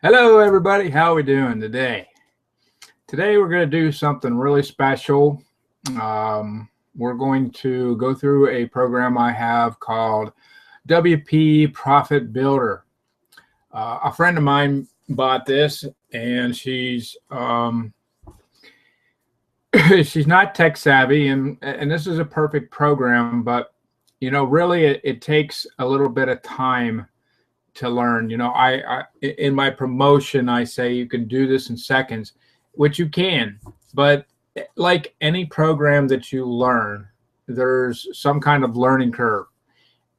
Hello, everybody. How are we doing today? Today, we're going to do something really special. We're going to go through a program I have called WP Profit Builder. A friend of mine bought this, and she's she's not tech savvy, and this is a perfect program. But really, it takes a little bit of time to learn. I in my promotion, I say you can do this in seconds, which you can, but like any program that you learn, there's some kind of learning curve.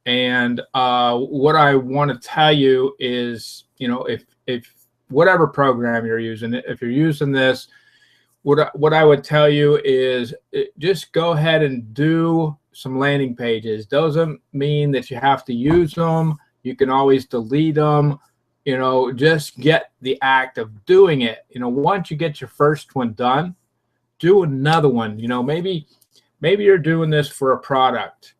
And what I want to tell you is, if whatever program you're using, if you're using this, what I would tell you is just go ahead and do some landing pages. Doesn't mean that you have to use them. You can always delete them. Just get the act of doing it. Once you get your first one done, do another one. Maybe you're doing this for a product,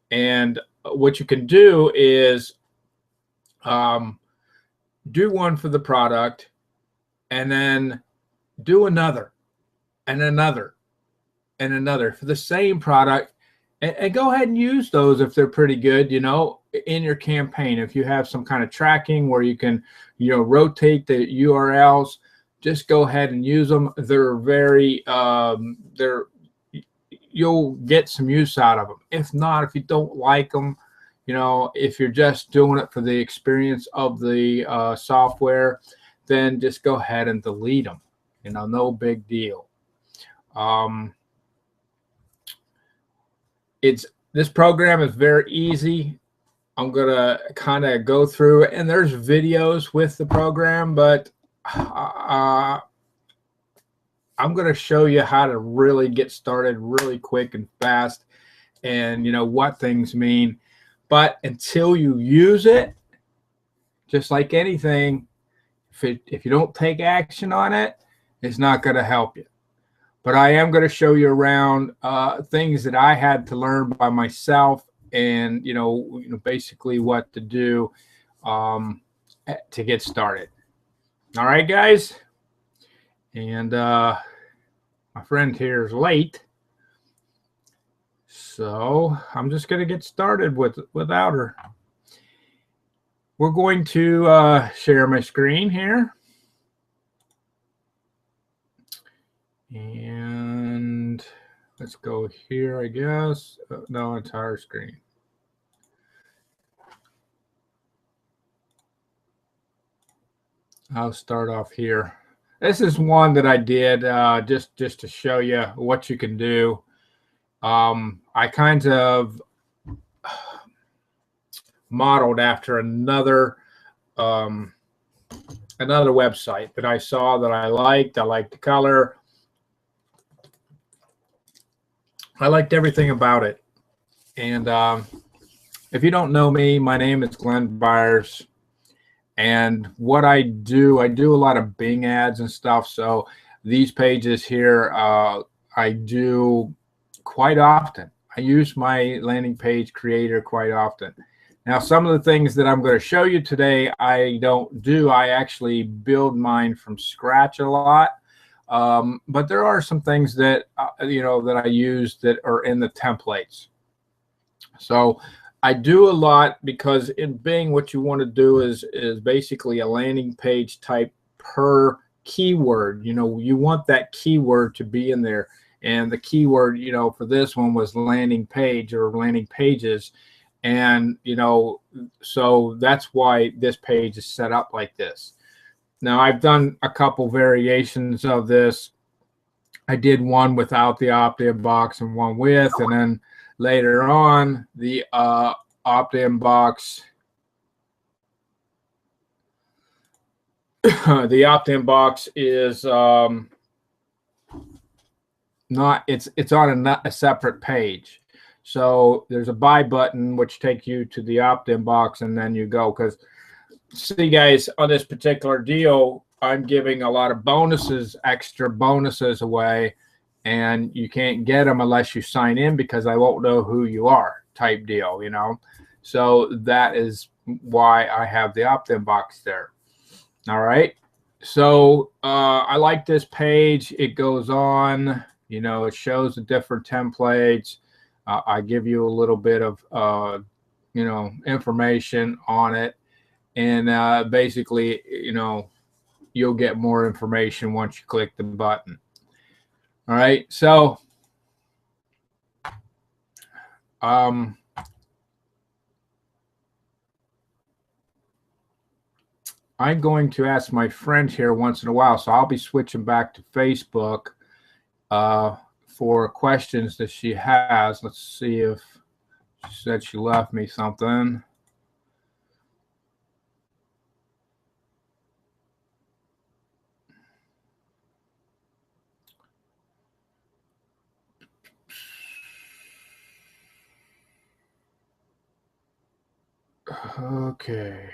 and what you can do is do one for the product, and then do another, and another, and another for the same product, and go ahead and use those if they're pretty good. In your campaign, if you have some kind of tracking where you can rotate the URLs, just go ahead and use them. They're very you'll get some use out of them. If not, if you don't like them, if you're just doing it for the experience of the software, then just go ahead and delete them. No big deal. This program is very easy. I'm going to kind of go through, and there's videos with the program, but I'm going to show you how to really get started really quick and fast, and what things mean. But until you use it, just like anything, if you don't take action on it, it's not going to help you. But I am going to show you around things that I had to learn by myself, and basically what to do to get started. All right, guys. And my friend here is late, so I'm just going to get started without her. We're going to share my screen here. And let's go here, I guess. No, entire screen. I'll start off here. This is one that I did just to show you what you can do. I kind of modeled after another website that I saw that I liked. I liked the color. I liked everything about it. And if you don't know me, my name is Byers. And what I do a lot of Bing ads and stuff. So these pages here, I do quite often. I use my landing page creator quite often. Now, some of the things that I'm going to show you today, I don't do. I actually build mine from scratch a lot. But there are some things that that I use that are in the templates. So I do a lot, because in Bing, what you want to do is basically a landing page type per keyword. You want that keyword to be in there, and the keyword for this one was landing page or landing pages, and so that's why this page is set up like this. Now, I've done a couple variations of this. I did one without the opt-in box and one with, and then later on, the opt-in box, the opt-in box is not. It's on a separate page. So there's a buy button which takes you to the opt-in box, and then you go. Because see, guys, on this particular deal, I'm giving a lot of bonuses, extra bonuses away, and you can't get them unless you sign in, because I won't know who you are, type deal. So that is why I have the opt-in box there. All right. So I like this page. It goes on, you know, it shows the different templates. I give you a little bit of, you know, information on it. And basically, you know, you'll get more information once you click the button. All right. So, um, I'm going to ask my friend here once in a while. So I'll be switching back to Facebook for questions that she has. Let's see if she said she left me something. Okay.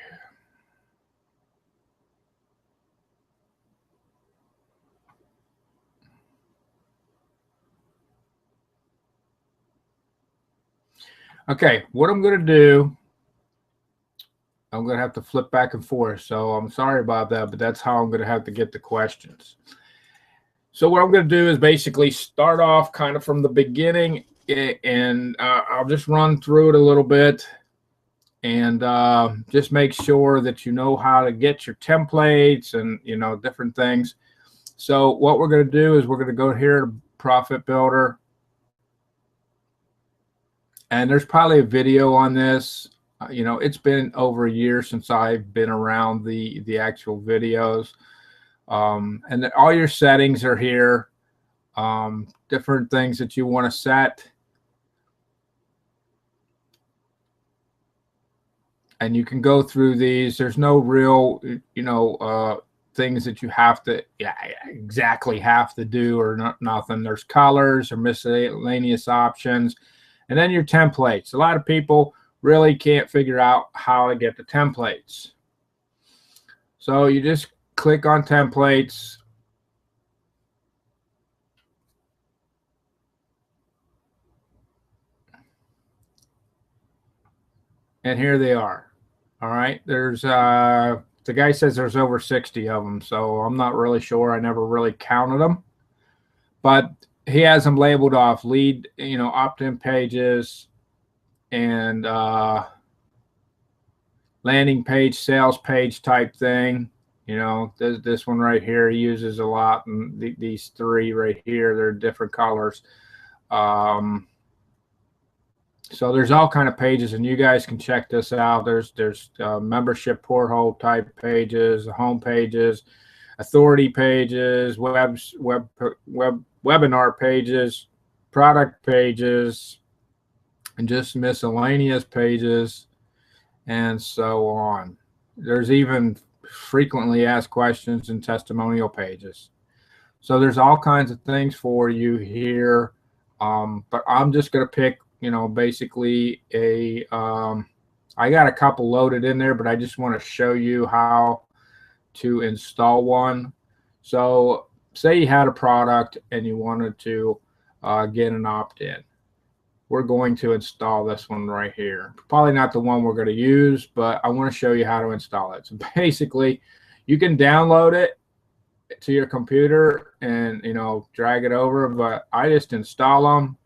Okay, what I'm going to do, I'm going to have to flip back and forth. So I'm sorry about that, but that's how I'm going to have to get the questions. So what I'm going to do is basically start off kind of from the beginning, and I'll just run through it a little bit and just make sure that you know how to get your templates and, you know, different things. So what we're going to do is we're going to go here to Profit Builder. And there's probably a video on this. You know, it's been over a year since I've been around the actual videos. And then all your settings are here. Different things that you want to set. And you can go through these. There's no real, you know, things that you have to exactly have to do or nothing. There's colors or miscellaneous options. And then your templates. A lot of people really can't figure out how to get the templates. So you just click on templates. And here they are. All right. There's the guy says there's over 60 of them. So I'm not really sure. I never really counted them. But he has them labeled off: lead, you know, opt-in pages, and landing page, sales page type thing. You know, this one right here he uses a lot, and these three right here, they're different colors. So there's all kind of pages, and you guys can check this out. There's membership porthole type pages, home pages, authority pages, webinar pages, product pages, and just miscellaneous pages, and so on. There's even frequently asked questions and testimonial pages. So there's all kinds of things for you here. But I'm just going to pick, you know, basically I got a couple loaded in there, but I just want to show you how to install one. So say you had a product and you wanted to get an opt-in. We're going to install this one right here. Probably not the one we're going to use, but I want to show you how to install it. So basically, you can download it to your computer and, you know, drag it over, but I just install them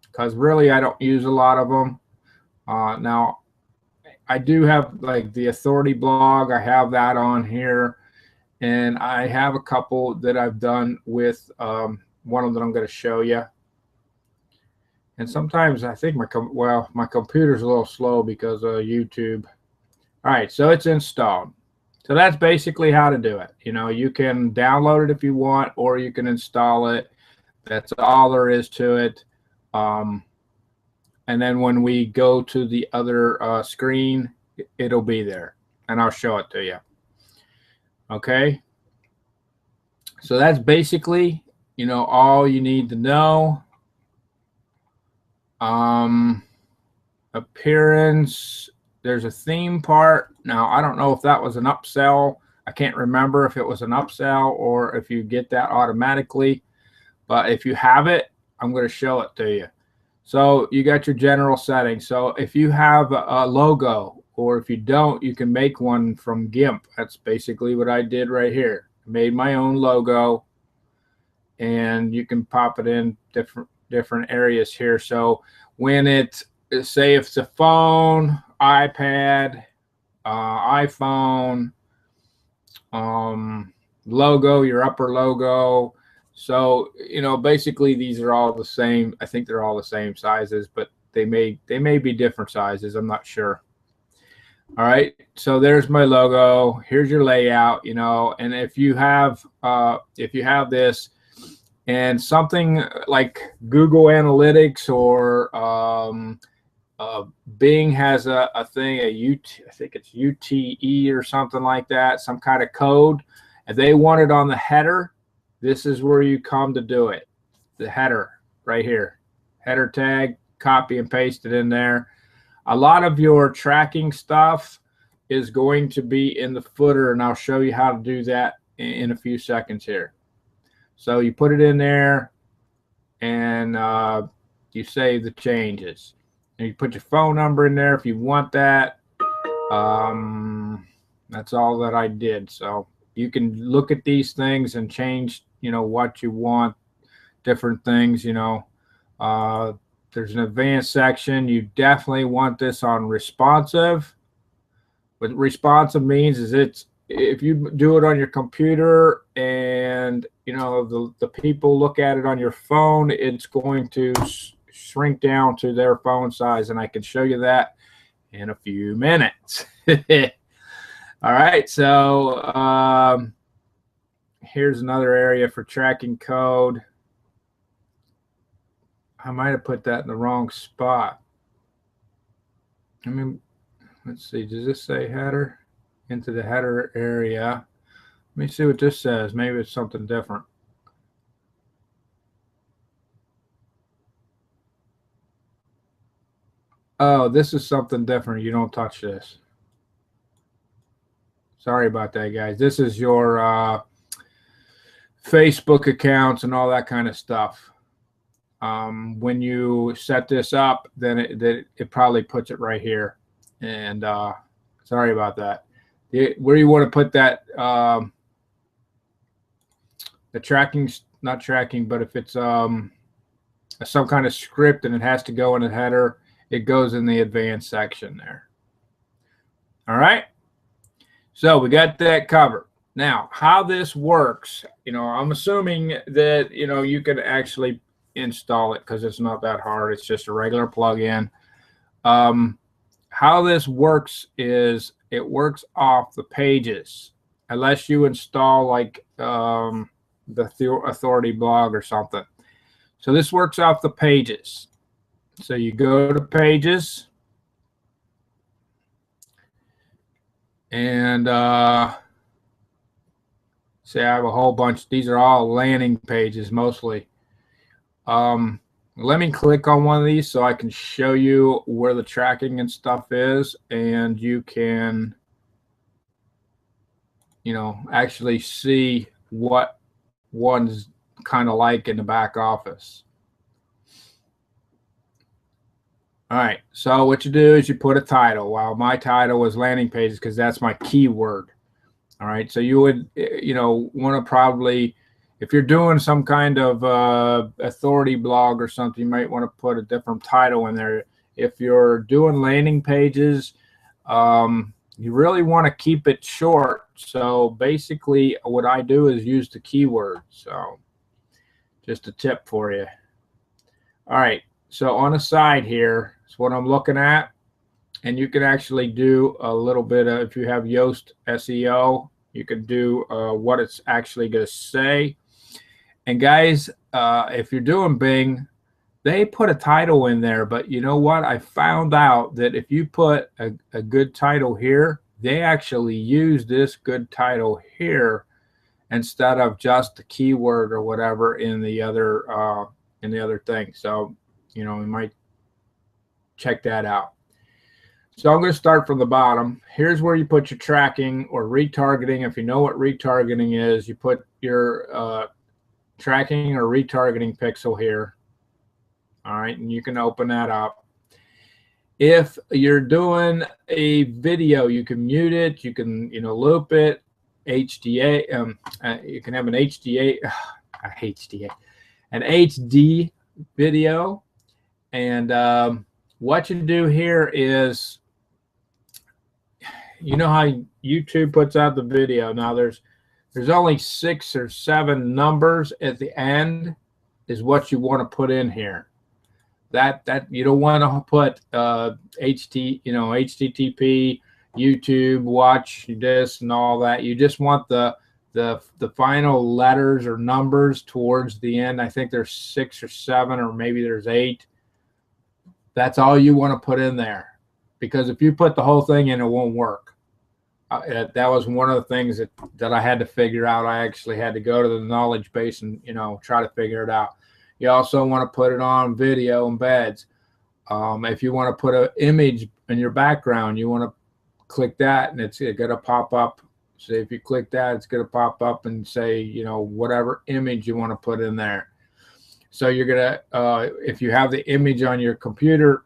because really I don't use a lot of them. Now, I do have like the authority blog. I have that on here, and I have a couple that I've done with one of them I'm going to show you. And sometimes I think my computer's a little slow because of YouTube. All right, so it's installed. So that's basically how to do it. You know, you can download it if you want, or you can install it. That's all there is to it. And then when we go to the other screen, it'll be there, and I'll show it to you. Okay. So that's basically, you know, all you need to know. Appearance. There's a theme part. Now, I don't know if that was an upsell. I can't remember if it was an upsell or if you get that automatically. But if you have it, I'm going to show it to you. So you got your general settings. So if you have a logo or if you don't, you can make one from GIMP. That's basically what I did right here. I made my own logo, and you can pop it in different areas here. So when it, say if it's a phone, iPad, iPhone, logo, your upper logo. So, you know, basically these are all the same. I think they're all the same sizes, but they may be different sizes. I'm not sure. All right, so there's my logo. Here's your layout, you know, and if you have this, and something like Google Analytics or Bing has a thing, I think it's UTE or something like that, some kind of code, and they want it on the header, this is where you come to do it. The header right here, header tag, copy and paste it in there. A lot of your tracking stuff is going to be in the footer, and I'll show you how to do that in a few seconds here. So you put it in there, and you save the changes. And you put your phone number in there if you want that. That's all that I did. So you can look at these things and change, you know, what you want, different things, you know. There's an advanced section. You definitely want this on responsive. What responsive means is it's, if you do it on your computer and, you know, the people look at it on your phone, it's going to shrink down to their phone size, and I can show you that in a few minutes. All right, so here's another area for tracking code. I might have put that in the wrong spot. I mean, let's see, does this say header? Into the header area. Let me see what this says. Maybe it's something different. Oh, this is something different. You don't touch this. Sorry about that, guys. This is your Facebook accounts and all that kind of stuff. When you set this up, then it probably puts it right here. And sorry about that. Where you want to put that, the tracking, not tracking, but if it's some kind of script and it has to go in a header, it goes in the advanced section there. All right, so we got that covered. Now, how this works, you know, I'm assuming that, you know, you can actually install it because it's not that hard. It's just a regular plug-in. How this works is it works off the pages, unless you install like the authority blog or something. So this works off the pages. So you go to pages, and say I have a whole bunch. These are all landing pages mostly. Let me click on one of these so I can show you where the tracking and stuff is, and you can, you know, actually see what one's kind of like in the back office. All right, so what you do is you put a title. Well, my title was landing pages because that's my keyword. All right, so you would, you know, want to probably, if you're doing some kind of authority blog or something, you might want to put a different title in there. If you're doing landing pages, you really want to keep it short. So basically what I do is use the keyword. So just a tip for you. All right, so on the side here is what I'm looking at. And you can actually do a little bit of, if you have Yoast SEO, you can do what it's actually going to say. And guys, if you're doing Bing, they put a title in there, but you know what? I found out that if you put a good title here, they actually use this good title here instead of just the keyword or whatever in the other thing. So, you know, we might check that out. So I'm going to start from the bottom. Here's where you put your tracking or retargeting. If you know what retargeting is, you put your tracking or retargeting pixel here. All right, and you can open that up. If you're doing a video, you can mute it, you can, loop it, HDA, you can have an HDA, HDA, an HD video. And what you do here is, you know how YouTube puts out the video. Now there's only 6 or 7 numbers at the end is what you want to put in here. That you don't want to put HTTP, YouTube, watch this and all that. You just want the final letters or numbers towards the end. I think there's 6 or 7, or maybe there's 8. That's all you want to put in there, because if you put the whole thing in, it won't work. That was one of the things that I had to figure out. I actually had to go to the knowledge base and try to figure it out. You also want to put it on video embeds. If you want to put an image in your background, you want to click that, and it's going to pop up. So if you click that, it's going to pop up and say, whatever image you want to put in there. So you're going to, if you have the image on your computer,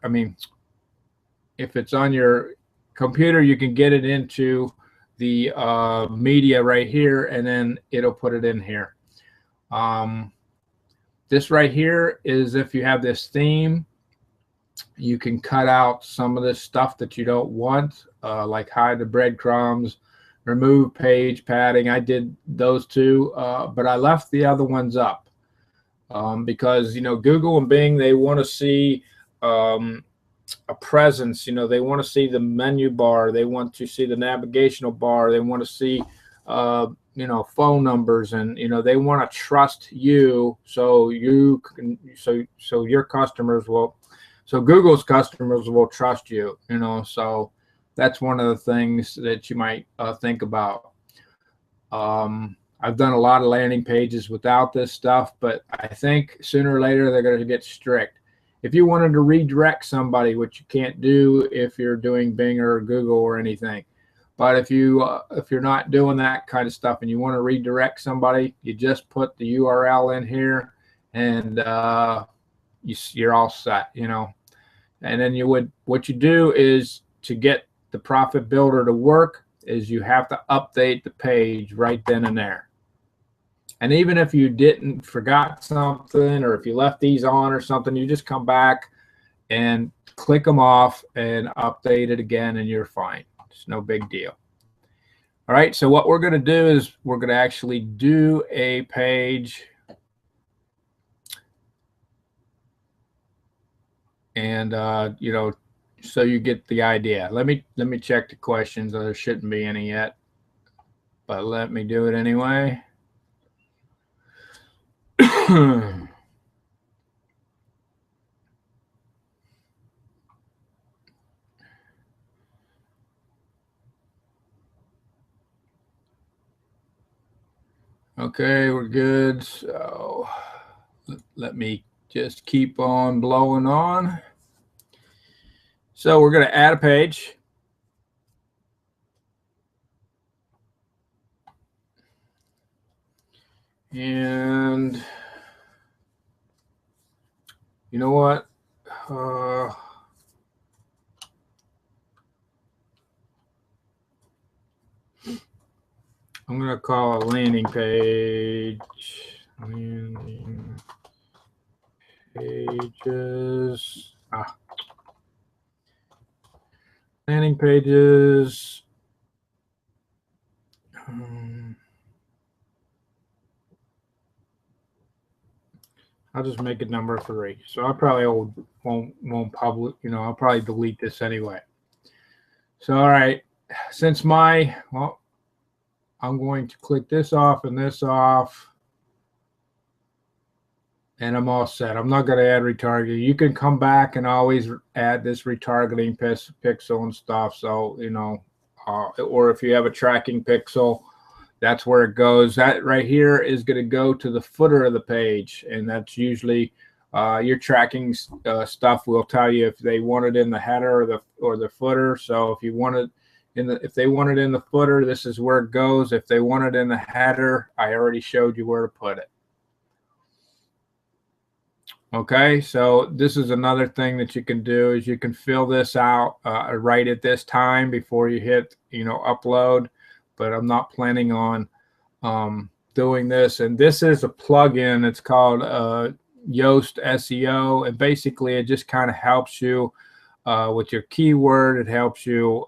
if it's on your computer, you can get it into the media right here, and then it'll put it in here. This right here is if you have this theme, you can cut out some of this stuff that you don't want, like hide the breadcrumbs, remove page padding. I did those two, but I left the other ones up because, Google and Bing, they want to see a presence. They want to see the menu bar. They want to see the navigational bar. They want to see phone numbers, and they want to trust you, so you can, so your customers will, so Google's customers will trust you. So that's one of the things that you might think about. I've done a lot of landing pages without this stuff, but I think sooner or later they're going to get strict. If you wanted to redirect somebody, which you can't do if you're doing Bing or Google or anything, but if you're not doing that kind of stuff and you want to redirect somebody, you just put the URL in here, and you're all set. And then what you do is, to get the Profit Builder to work, is you have to update the page right then and there. And even if you forgot something, or if you left these on or something, you just come back and click them off and update it again, and you're fine. It's no big deal. All right, so what we're going to do is we're going to actually do a page, and so you get the idea. Let me check the questions. There shouldn't be any yet, but let me do it anyway. Okay, we're good. So let me just keep on blowing on. So we're going to add a page. And you know what? I'm going to call a landing page. Landing pages. Landing pages. I'll just make it number 3. So I probably won't public. I'll probably delete this anyway. So all right, since I'm going to click this off and this off, and I'm all set. I'm not going to add retargeting. You can come back and always add this retargeting pixel and stuff. So, or if you have a tracking pixel, that's where it goes. That right here is going to go to the footer of the page, and that's usually your tracking stuff will tell you if they want it in the header or the footer. So if you want it if they want it in the footer, this is where it goes. If they want it in the header, I already showed you where to put it. Okay, so this is another thing that you can do is you can fill this out right at this time before you hit, upload. But I'm not planning on doing this. And this is a plugin. It's called Yoast SEO, and basically it just kind of helps you with your keyword. It helps you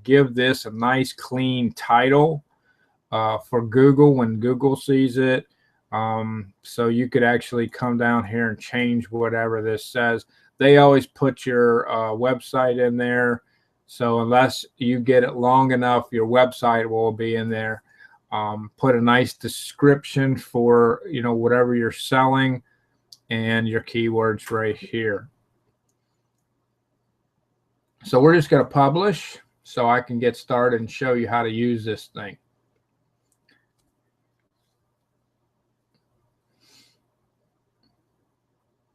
give this a nice clean title for Google when Google sees it. So you could actually come down here and change whatever this says. They always put your website in there. So unless you get it long enough, your website will be in there. Put a nice description for, whatever you're selling and your keywords right here. So we're just going to publish so I can get started and show you how to use this thing.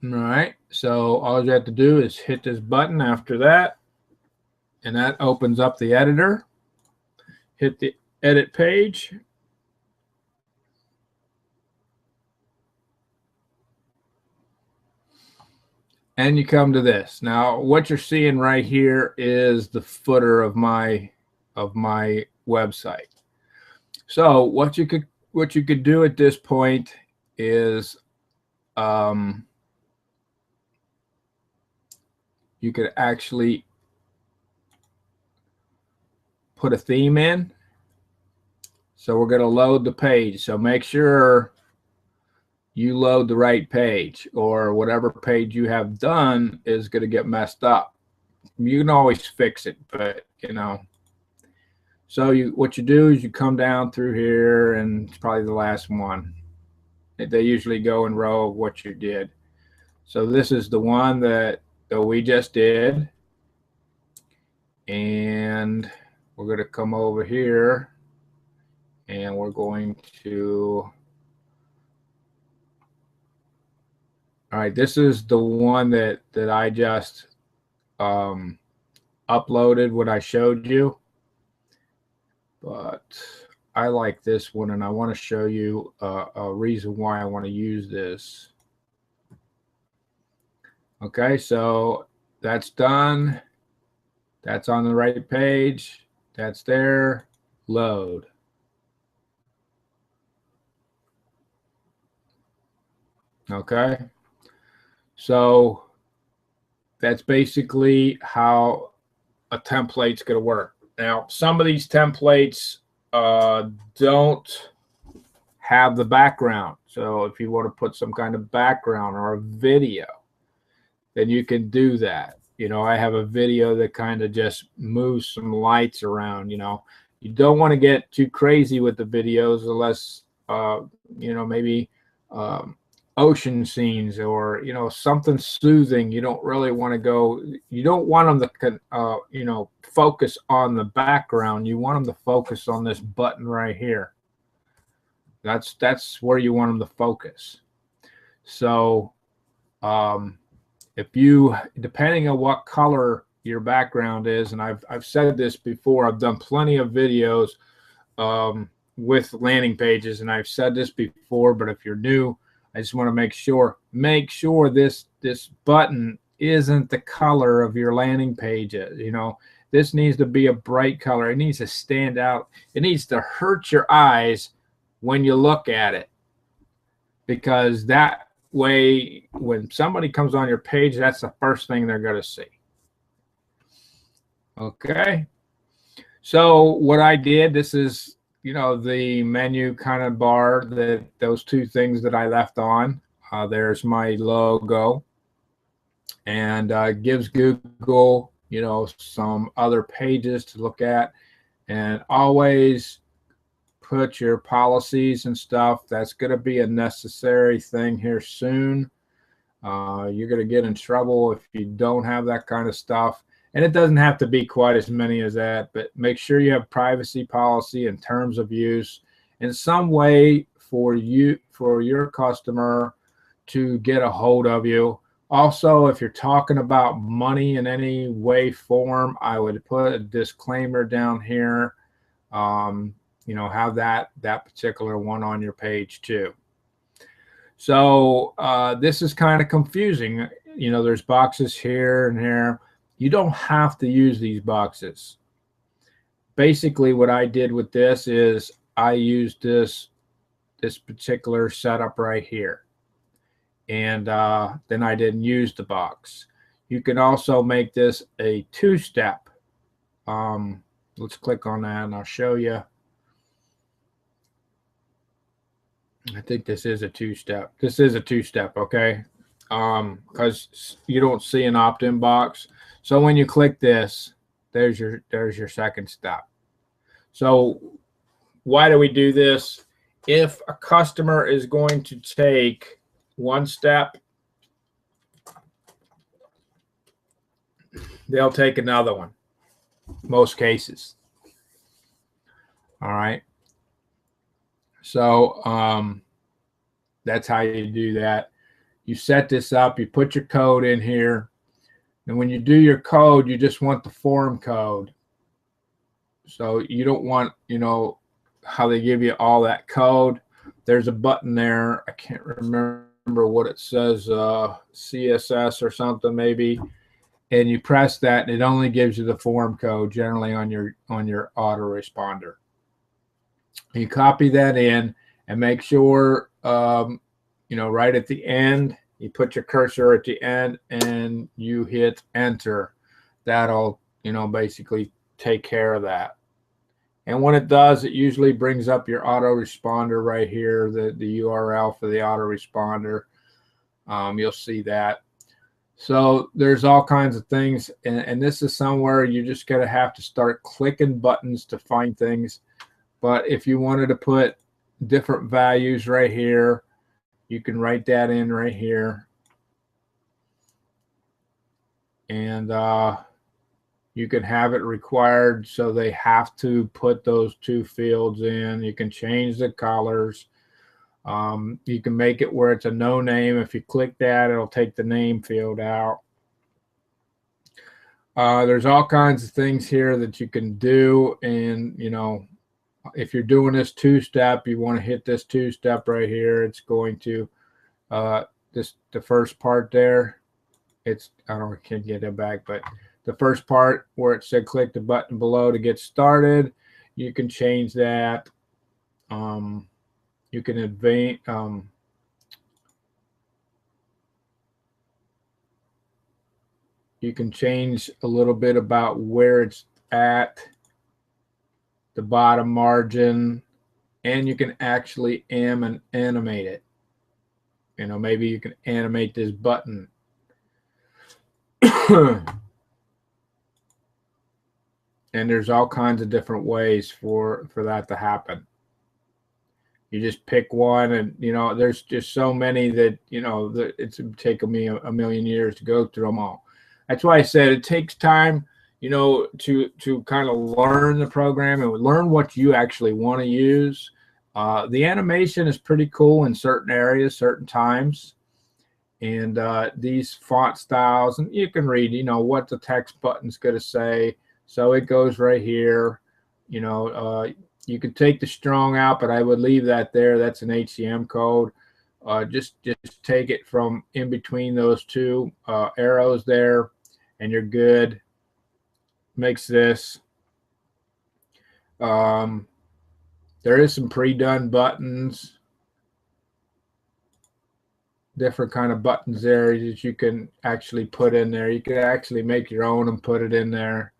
All right, so all you have to do is hit this button after that, and that opens up the editor. Hit the edit page. And you come to this. Now, what you're seeing right here is the footer of my website. So what you could do at this point is you could actually put a theme in. So we're going to load the page. So make sure you load the right page, or whatever page you have done is going to get messed up. You can always fix it, but so what you do is you come down through here, and it's probably the last one. They usually go in row of what you did. So this is the one that we just did, and we're going to come over here and we're going to, all right, this is the one that I just uploaded what I showed you, but I like this one, and I want to show you a reason why I want to use this. Okay, so that's done. That's on the right page. That's there. Load. Okay, so that's basically how a template's going to work. Now, some of these templates don't have the background. So if you want to put some kind of background or a video, then you can do that. I have a video that kind of just moves some lights around. You don't want to get too crazy with the videos unless, maybe ocean scenes or, something soothing. You don't really want to go, you don't want them to, focus on the background. You want them to focus on this button right here. That's where you want them to focus. So, if you, depending on what color your background is, and I've said this before, I've done plenty of videos with landing pages, and I've said this before, but if you're new, I just want to make sure this button isn't the color of your landing page. This needs to be a bright color. It needs to stand out. It needs to hurt your eyes when you look at it, because that way, when somebody comes on your page, that's the first thing they're going to see. Okay, so what I did, this is the menu kind of bar, that those two things that I left on. There's my logo, and gives Google some other pages to look at, and always put your policies and stuff. That's going to be a necessary thing here soon. You're going to get in trouble if you don't have that kind of stuff. And it doesn't have to be quite as many as that, but make sure you have privacy policy and terms of use in some way for your customer to get a hold of you. Also, if you're talking about money in any way, form, I would put a disclaimer down here. Have that particular one on your page too. So this is kind of confusing. You know, there's boxes here and here. You don't have to use these boxes. Basically, what I did with this is I used this particular setup right here, and then I didn't use the box. You can also make this a two-step. Let's click on that and I'll show you. I think this is a two-step. This is a two-step, okay? Because you don't see an opt-in box. So when you click this, there's your second step. So why do we do this? If a customer is going to take one step, they'll take another one, most cases. All right. So that's how you do that. You set this up, you put your code in here, and when you do your code, you just want the form code. So you don't want, you know, how they give you all that code. There's a button there. I can't remember what it says, CSS or something maybe. And you press that, and it only gives you the form code generally on your autoresponder. You copy that in and make sure, you know, right at the end, you put your cursor at the end and you hit enter. That'll, you know, basically take care of that. And when it does, it usually brings up your autoresponder right here, the URL for the autoresponder. You'll see that. So there's all kinds of things, and this is somewhere you're just going to have to start clicking buttons to find things. But if you wanted to put different values right here, you can write that in right here. And you can have it required so they have to put those two fields in. You can change the colors. You can make it where it's a no name. If you click that, it'll take the name field out. There's all kinds of things here that you can do. And, you know, if you're doing this two-step, you want to hit this two-step right here. It's going to, the first part there, it's, I don't know, I can't get it back, but the first part where it said click the button below to get started, you can change that. You can advance, you can change a little bit about where it's at, the bottom margin, and you can actually animate it. You know, maybe you can animate this button. And there's all kinds of different ways for that to happen. You just pick one, and, you know, there's just so many that, you know, that it's taken me a million years to go through them all. That's why I said it takes time, you know, to kind of learn the program and learn what you actually want to use. The animation is pretty cool in certain areas, certain times. And these font styles, and you can read, you know, what the text button's going to say. So it goes right here. You know, you could take the strong out, but I would leave that there. That's an HCM code. Just take it from in between those two arrows there, and you're good. Makes this. There is some pre-done buttons, different kind of buttons there that you can actually put in there. You can actually make your own and put it in there.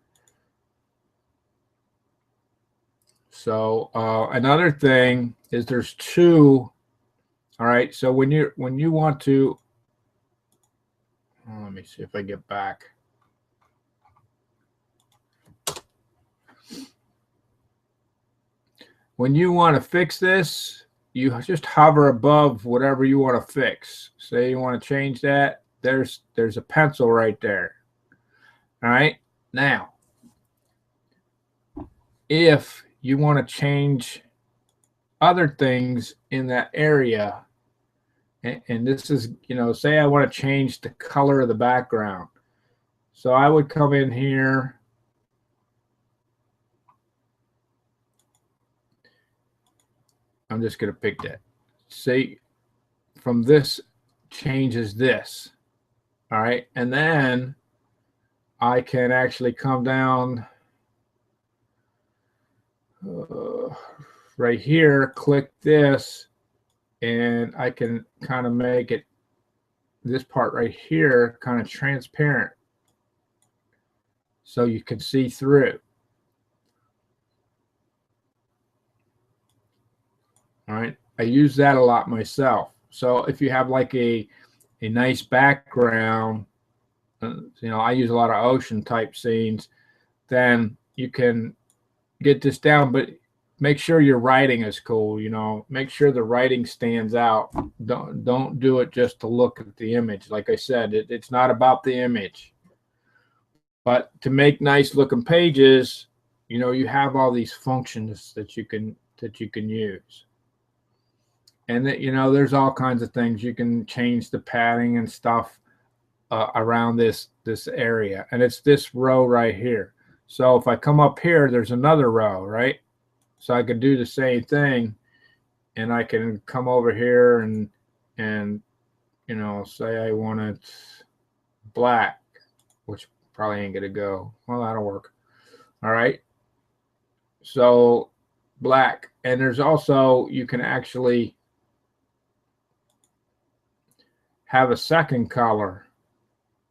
So another thing is there's two. All right. So when you want to, let me see if I get back. When you want to fix this, you just hover above whatever you want to fix. Say you want to change that. There's a pencil right there. All right. Now, if you want to change other things in that area, and this is, you know, say I want to change the color of the background. So I would come in here. I'm just going to pick that. Say from this changes this. All right. And then I can actually come down right here, click this, and I can kind of make it, this part right here, kind of transparent so you can see through. All right. I use that a lot myself. So if you have like a nice background, you know, I use a lot of ocean type scenes, then you can get this down, but make sure your writing is cool. You know, make sure the writing stands out. Don't do it just to look at the image. Like I said, it's not about the image, but to make nice looking pages, you know, you have all these functions that you can use. And that, you know, there's all kinds of things you can change the padding and stuff around this area, and it's this row right here. So if I come up here, there's another row, right? So I could do the same thing, and I can come over here and you know, say I want it black, which probably ain't gonna go. Well, that'll work. All right. So black, and there's also, you can actually have a second color,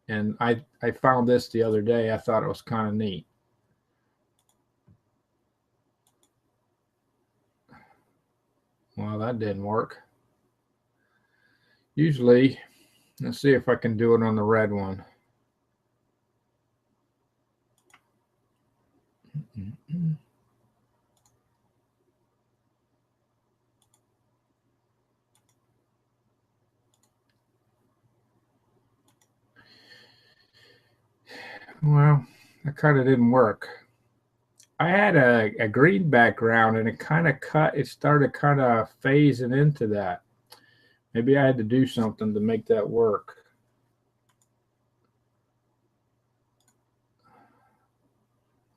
and I found this the other day. I thought it was kind of neat. Well, that didn't work. Usually, let's see if I can do it on the red one. Well, that kind of didn't work. I had a green background, and it kind of it started kind of phasing into that. Maybe I had to do something to make that work.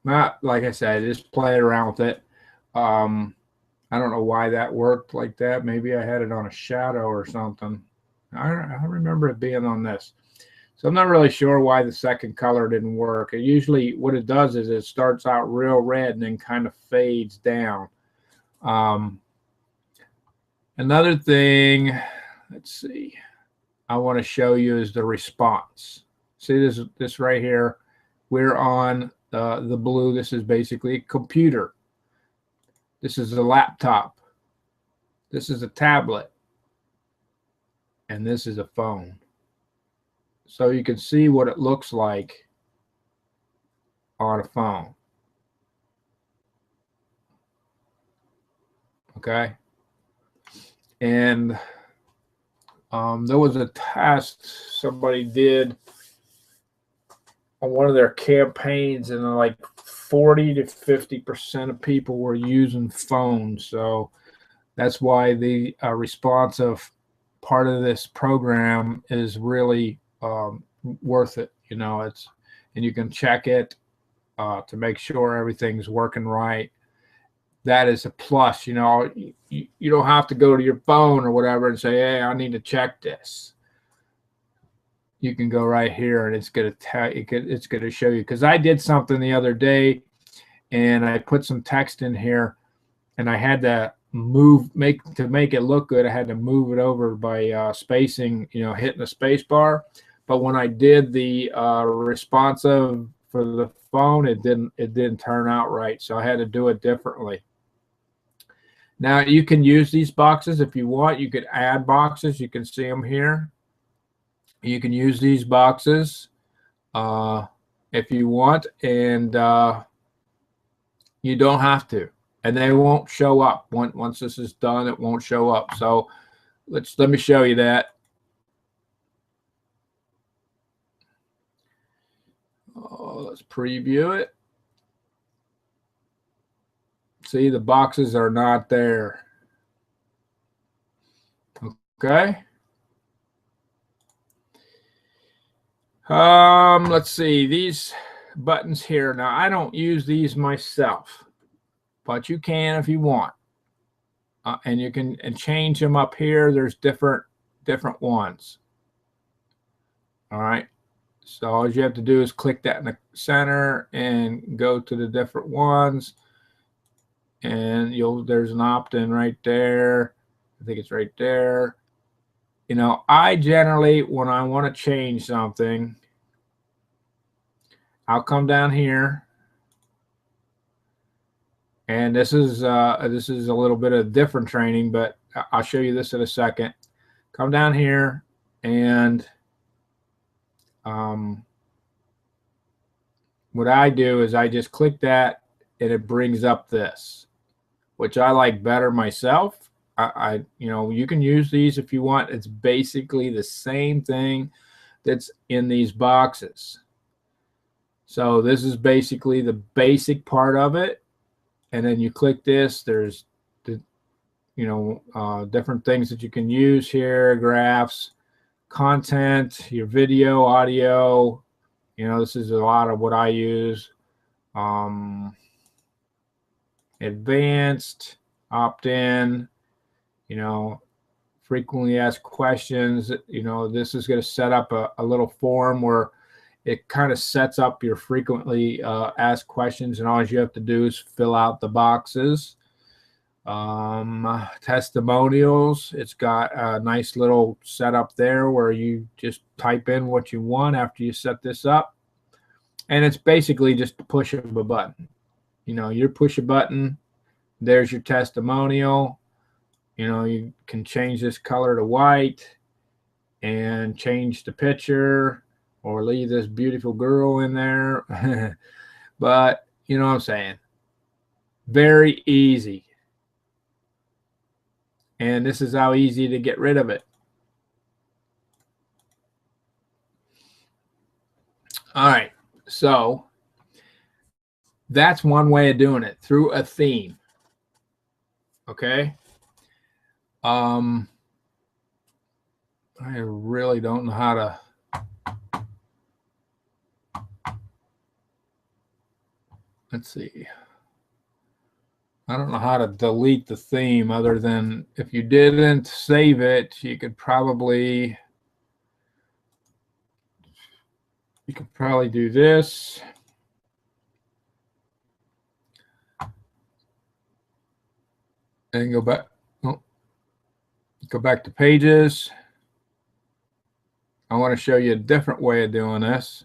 Not, like I said, just play around with it. I don't know why that worked like that. Maybe I had it on a shadow or something. I remember it being on this. So I'm not really sure why the second color didn't work. It usually, what it does is it starts out real red and then kind of fades down. Another thing, let's see, I want to show you is the response. See this right here? We're on the blue. This is basically a computer. This is a laptop. This is a tablet. And this is a phone. So you can see what it looks like on a phone. Okay. And there was a test somebody did on one of their campaigns, and like 40 to 50% of people were using phones. So that's why the responsive part of this program is really worth it. You know, and you can check it to make sure everything's working right. That is a plus. You know, you don't have to go to your phone or whatever and say, hey, I need to check this. You can go right here, and it's going to tell you, it's going to show you. Because I did something the other day, and I put some text in here, and I had to make it look good. I had to move it over by spacing, you know, hitting the space bar. But when I did the responsive for the phone, it didn't turn out right. So I had to do it differently. Now you can use these boxes if you want. You could add boxes. You can see them here. You can use these boxes if you want, and you don't have to. And they won't show up. Once this is done, it won't show up. So let me show you that. Let's preview it. See, the boxes are not there. Okay. Let's see, these buttons here. Now, I don't use these myself, but you can if you want. And you can change them up here. There's different different ones. All right. So all you have to do is click that in the center and go to the different ones. And there's an opt-in right there. I think it's right there. You know, I generally, when I want to change something, I'll come down here. And this is a little bit of different training, but I'll show you this in a second. Come down here and what I do is I just click that and it brings up this, which I like better myself. You know, you can use these if you want. It's basically the same thing that's in these boxes. So this is basically the basic part of it. And then you click this, there's the, you know, different things that you can use here, graphs, content, your video, audio. You know, this is a lot of what I use. Advanced, opt-in, you know, frequently asked questions. You know, this is going to set up a little form where it kind of sets up your frequently asked questions, and all you have to do is fill out the boxes. Testimonials, it's got a nice little setup there where you just type in what you want after you set this up. And it's basically just the push of a button. You know, you push a button, there's your testimonial. You know, you can change this color to white and change the picture or leave this beautiful girl in there. But you know what I'm saying? Very easy. And this is how easy to get rid of it. All right. So that's one way of doing it, through a theme. Okay. I really don't know how to. Let's see. I don't know how to delete the theme other than if you didn't save it, you could probably do this. And go back. Oh, go back to pages. I want to show you a different way of doing this.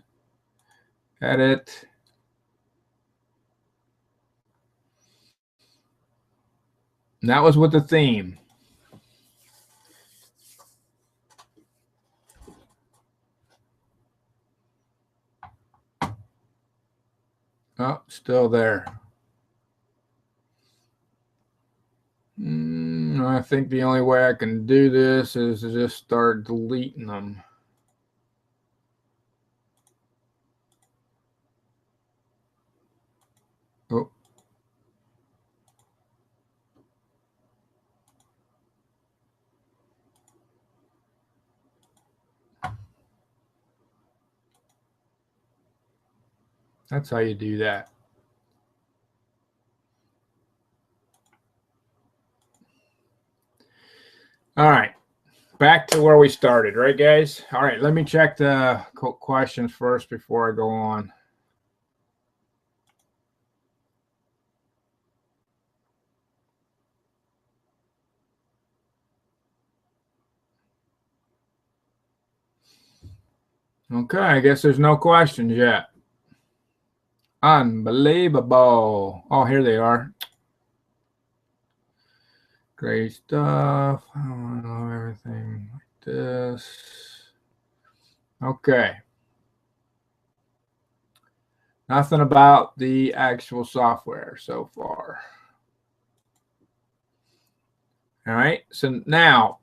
Edit. And that was with the theme. Oh, still there. I think the only way I can do this is to just start deleting them. Oh. That's how you do that. All right, back to where we started, right, guys? All right, let me check the questions first before I go on. Okay, I guess there's no questions yet. Unbelievable. Oh, here they are. Great stuff. I don't know everything like this. Okay. Nothing about the actual software so far. All right. So now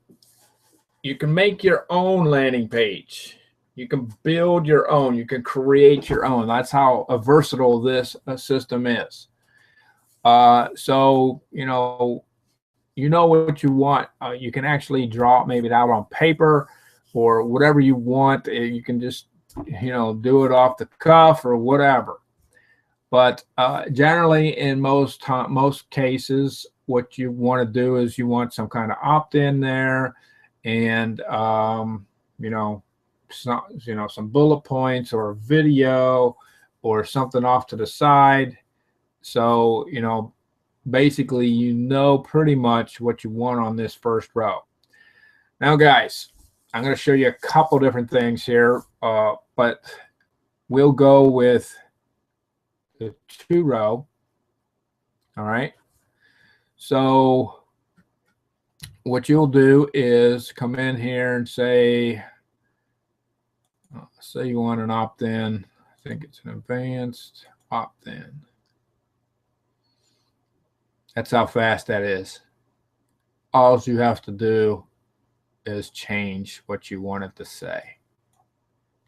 you can make your own landing page. You can build your own. You can create your own. That's how versatile this system is. So, you know what you want. You can actually draw maybe it out on paper or whatever you want. You can just, do it off the cuff or whatever. But generally, in most cases, what you want to do is you want some kind of opt-in there, and some bullet points or a video or something off to the side. So basically pretty much what you want on this first row. Now guys, I'm going to show you a couple different things here, but we'll go with the 2 row. All right, so what you'll do is come in here and say you want an opt-in. I think it's an advanced opt-in. That's how fast that is. All you have to do is change what you want it to say.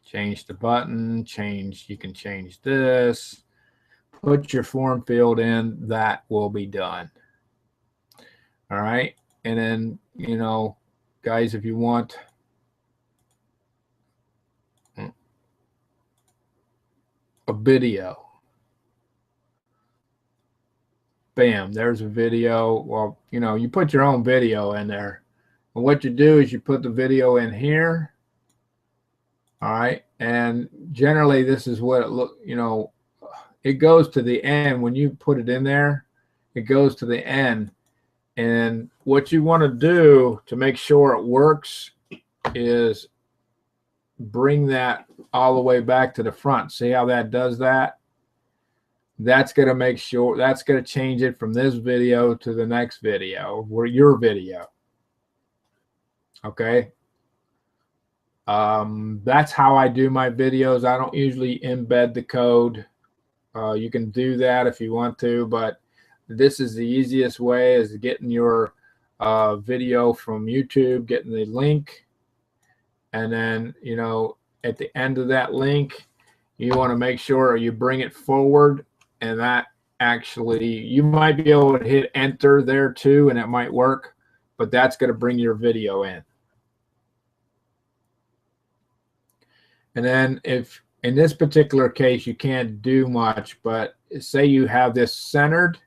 Change the button, you can change this, put your form field in, that will be done. All right, and then guys, if you want a video, bam, there's a video. Well, you put your own video in there, and what you do is you put the video in here. All right, and generally this is what it it goes to the end. When you put it in there, it goes to the end. And what you want to do to make sure it works is bring that all the way back to the front. See how that does that? That's going to make sure, that's going to change it from this video to the next video, or your video. Okay. That's how I do my videos. I don't usually embed the code. You can do that if you want to, but this is the easiest way, is getting your video from YouTube, getting the link, and then at the end of that link, you want to make sure you bring it forward, and that actually, you might be able to hit enter there too, and it might work, but that's going to bring your video in. And then if in this particular case you can't do much, but say you have this centered,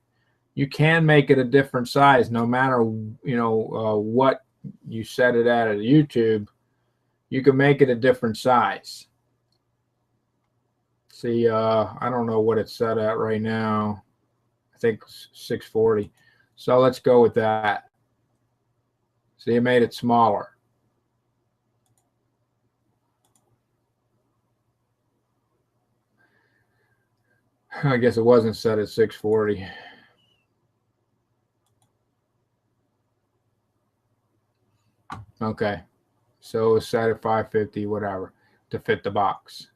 you can make it a different size no matter what you set it at YouTube. You can make it a different size. See, I don't know what it's set at right now. I think 640. So let's go with that. See, it made it smaller. I guess it wasn't set at 640. Okay, so it's set at 550, whatever, to fit the box.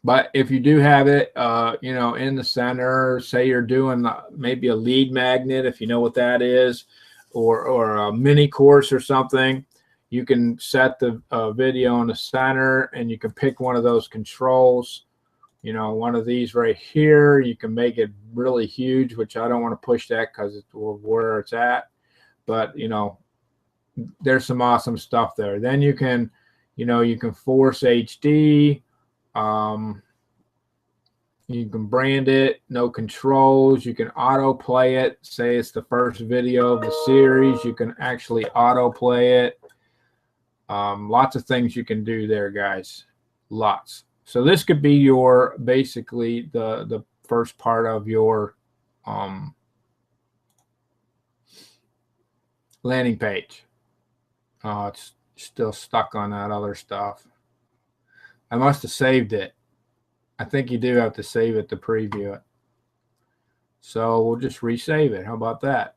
But if you do have it, in the center, say you're doing maybe a lead magnet, if you know what that is, or a mini course or something, you can set the video in the center, and you can pick one of those controls. One of these right here, you can make it really huge, which I don't want to push that because it's where it's at. But, there's some awesome stuff there. Then you can, you can force HD. You can brand it, no controls. You can auto play it. Say it's the first video of the series. You can actually auto play it. Lots of things you can do there, guys. Lots. So this could be your, basically the first part of your landing page. It's still stuck on that other stuff. I must have saved it. I think you do have to save it to preview it. So we'll just resave it. How about that?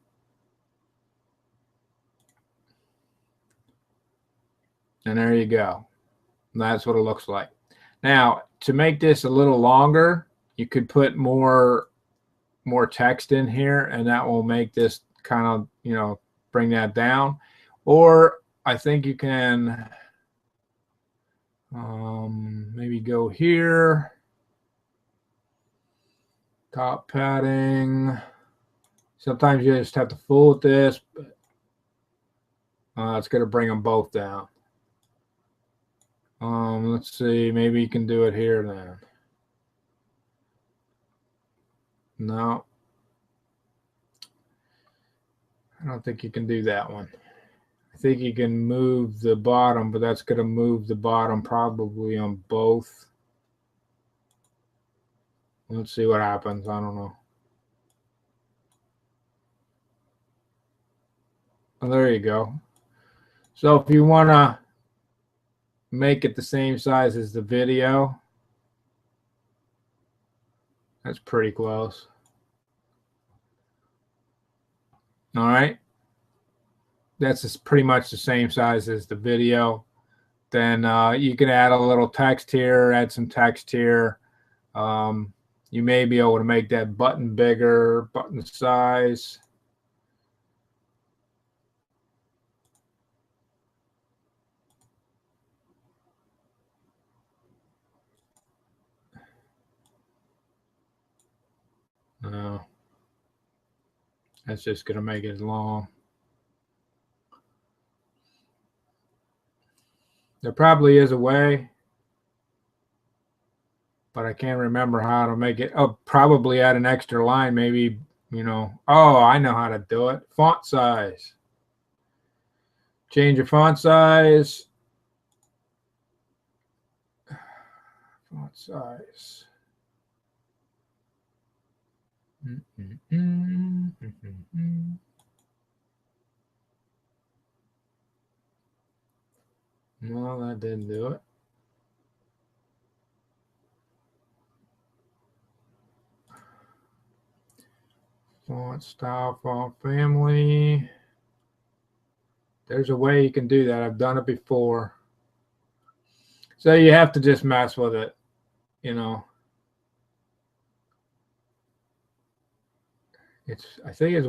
And there you go. And that's what it looks like. Now, to make this a little longer, you could put more text in here, and that will make this kind of, bring that down. Or I think you can maybe go here, top padding. Sometimes you just have to fool with this, but it's going to bring them both down. Let's see, maybe you can do it here then. No, I don't think you can do that one. I think you can move the bottom, but that's going to move the bottom probably on both. Let's see what happens. I don't know. Oh, there you go. So if you want to make it the same size as the video, that's pretty close. All right. That's pretty much the same size as the video. Then you can add a little text here, add some text here. You may be able to make that button bigger, button size. No, that's just going to make it long. There probably is a way, but I can't remember how to make it. Oh, probably add an extra line, maybe, you know. Oh, I know how to do it. Font size. Change your font size. Font size. No, that didn't do it. Font style, font family. There's a way you can do that. I've done it before. So you have to just mess with it, you know. I think it's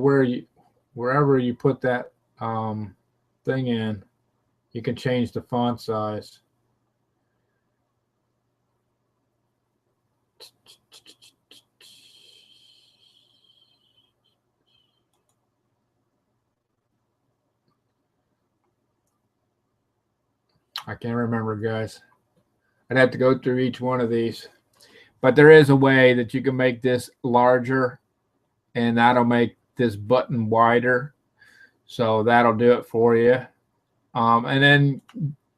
wherever you put that thing in, you can change the font size. I can't remember, guys. I'd have to go through each one of these. But there is a way that you can make this larger, and that'll make this button wider. So that'll do it for you. And then,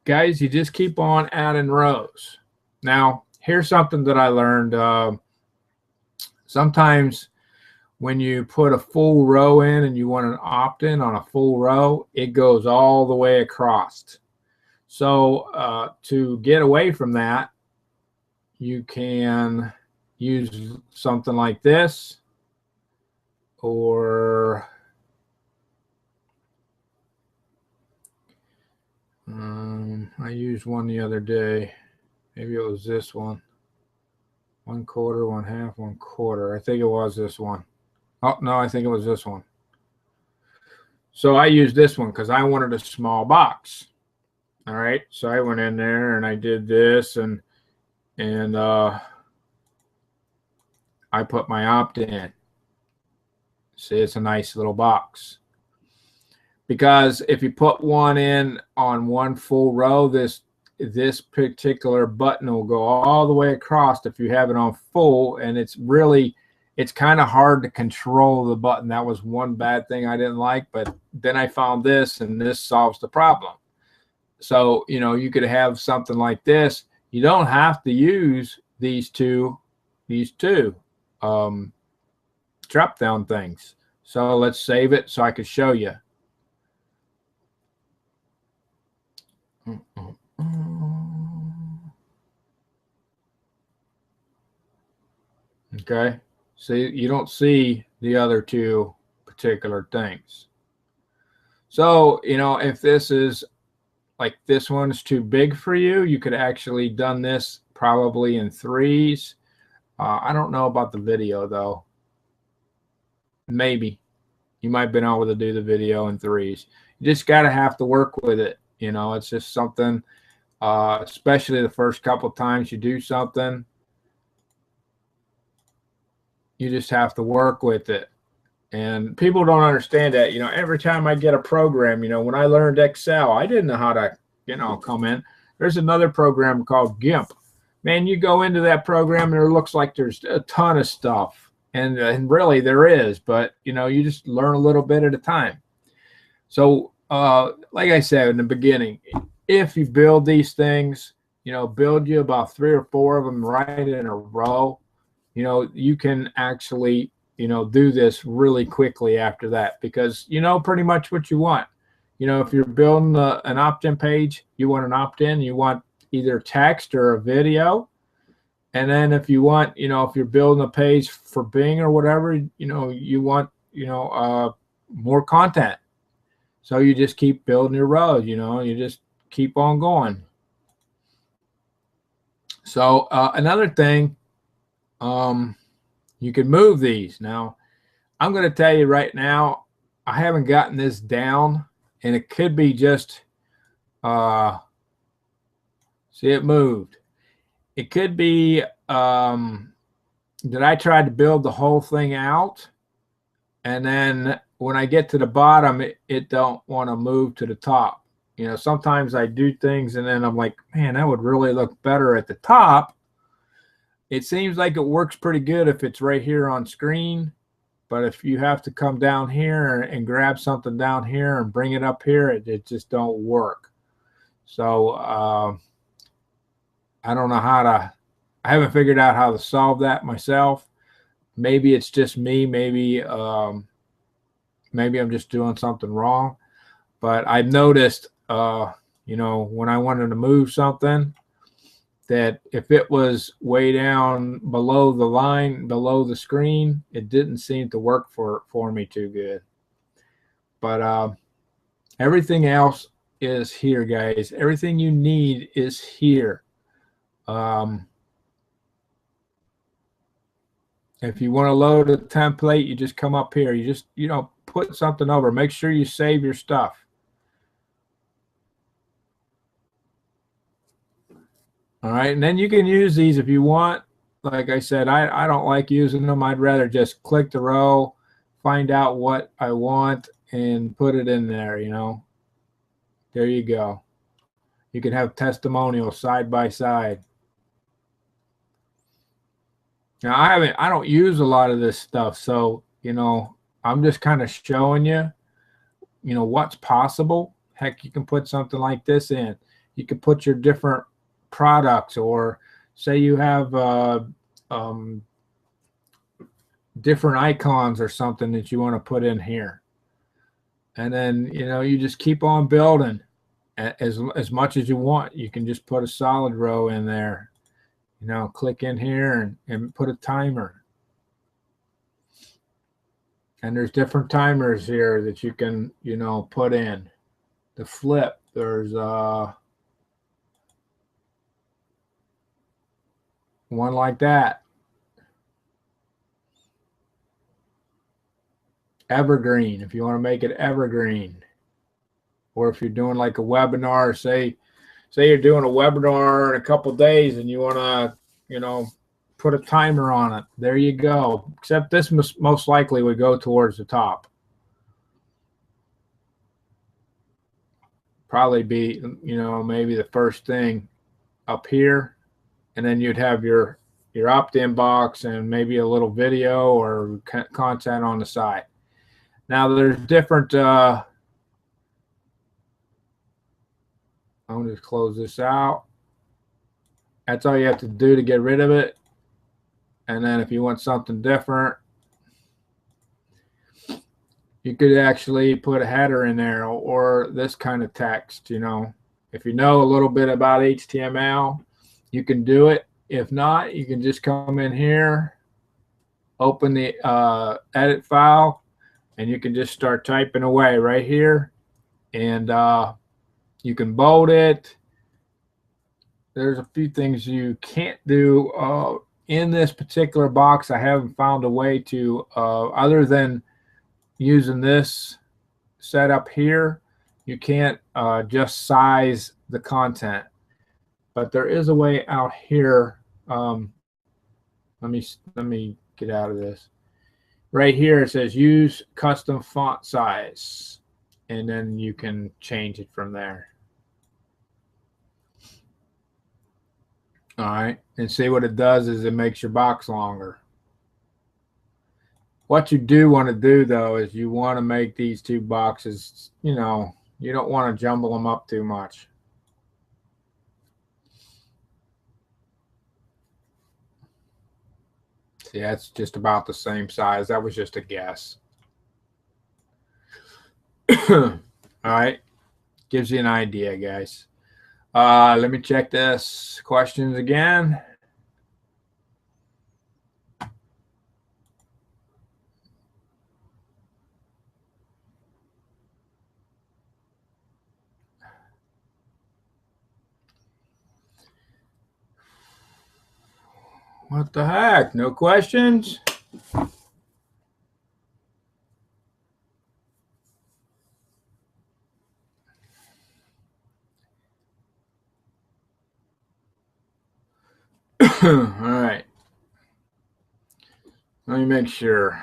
guys, you just keep on adding rows. Now, here's something that I learned. Sometimes when you put a full row in and you want an opt-in on a full row, it goes all the way across. So to get away from that, you can use something like this, or I used one the other day. Maybe it was this one. 1/4, 1/2, 1/4. I think it was this one. Oh, no, I think it was this one. So I used this one because I wanted a small box. All right, so I went in there and I did this, and I put my opt-in. See, it's a nice little box. Because if you put one in on one full row, this particular button will go all the way across if you have it on full, and it's kind of hard to control the button. That was one bad thing I didn't like, but then I found this, and this solves the problem. So, you know, you could have something like this. You don't have to use these two drop down things. So let's save it so I can show you. Okay, see, you don't see the other two particular things. So, you know, if this is like this one's too big for you, you could actually done this probably in 3s. I don't know about the video though. Maybe you might have been able to do the video in 3s. You just gotta have to work with it. You know, it's just something, especially the first couple times you do something, you just have to work with it. And people don't understand that. You know, every time I get a program, you know, when I learned Excel, I didn't know how to, you know, come in. There's another program called GIMP. Man, you go into that program and it looks like there's a ton of stuff. And really there is, but, you know, you just learn a little bit at a time. So like I said in the beginning, if you build these things, build you about 3 or 4 of them right in a row, you can actually, do this really quickly after that, because you know pretty much what you want. If you're building an opt-in page, you want an opt-in, you want either text or a video. And then if you want, if you're building a page for Bing or whatever, you want, more content. So you just keep building your rows, you just keep on going. So another thing, you can move these. Now, I'm going to tell you right now, I haven't gotten this down, and it could be just, see, it moved. It could be that I tried to build the whole thing out, and then when I get to the bottom, it don't want to move to the top. Sometimes I do things and then I'm like, man, that would really look better at the top. It seems like it works pretty good if it's right here on screen, but if you have to come down here and grab something down here and bring it up here, it just don't work. So I don't know I haven't figured out how to solve that myself. Maybe it's just me. Maybe maybe I'm just doing something wrong. But I've noticed, when I wanted to move something, that if it was way down below the line, below the screen, it didn't seem to work for me too good. But everything else is here, guys. Everything you need is here. If you want to load a template, you just come up here. You just, put something over. Make sure you save your stuff. All right, and then you can use these if you want. Like I said, I don't like using them. I'd rather just click the row, find out what I want, and put it in there, There you go. You can have testimonials side by side. Now, I don't use a lot of this stuff, so, I'm just kind of showing you, what's possible. Heck, you can put something like this in. You can put your different products, or say you have different icons or something that you want to put in here. And then, you just keep on building as much as you want. You can just put a solid row in there. Click in here and put a timer. And there's different timers here that you can, put in. The flip, there's one like that. Evergreen, if you want to make it evergreen. Or if you're doing like a webinar, say you're doing a webinar in a couple days and you want to, put a timer on it. There you go. Except this most likely would go towards the top. Probably be, maybe the first thing up here, and then you'd have your opt-in box and maybe a little video or content on the side. Now there's different. I'm going to close this out. That's all you have to do to get rid of it. And then if you want something different, you could actually put a header in there or this kind of text. If you know a little bit about HTML, you can do it. If not, you can just come in here, open the edit file, and you can just start typing away right here. And you can bold it. There's a few things you can't do in this particular box. I haven't found a way to, other than using this setup here, you can't just size the content. But there is a way out here. Let me get out of this. Right here it says use custom font size, and then you can change it from there. All right, and see what it does is it makes your box longer. What you do want to do though is you want to make these two boxes, You don't want to jumble them up too much. See, that's just about the same size. That was just a guess. All right. Gives you an idea, guys. Let me check this. Questions again. What the heck? No questions? All right. Let me make sure.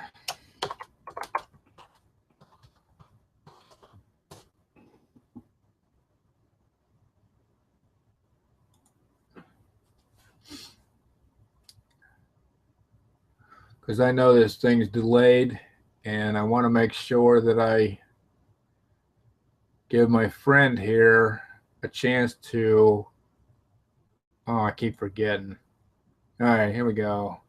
Because I know this thing's delayed, and I want to make sure that I give my friend here a chance to. Oh, I keep forgetting. All right, here we go.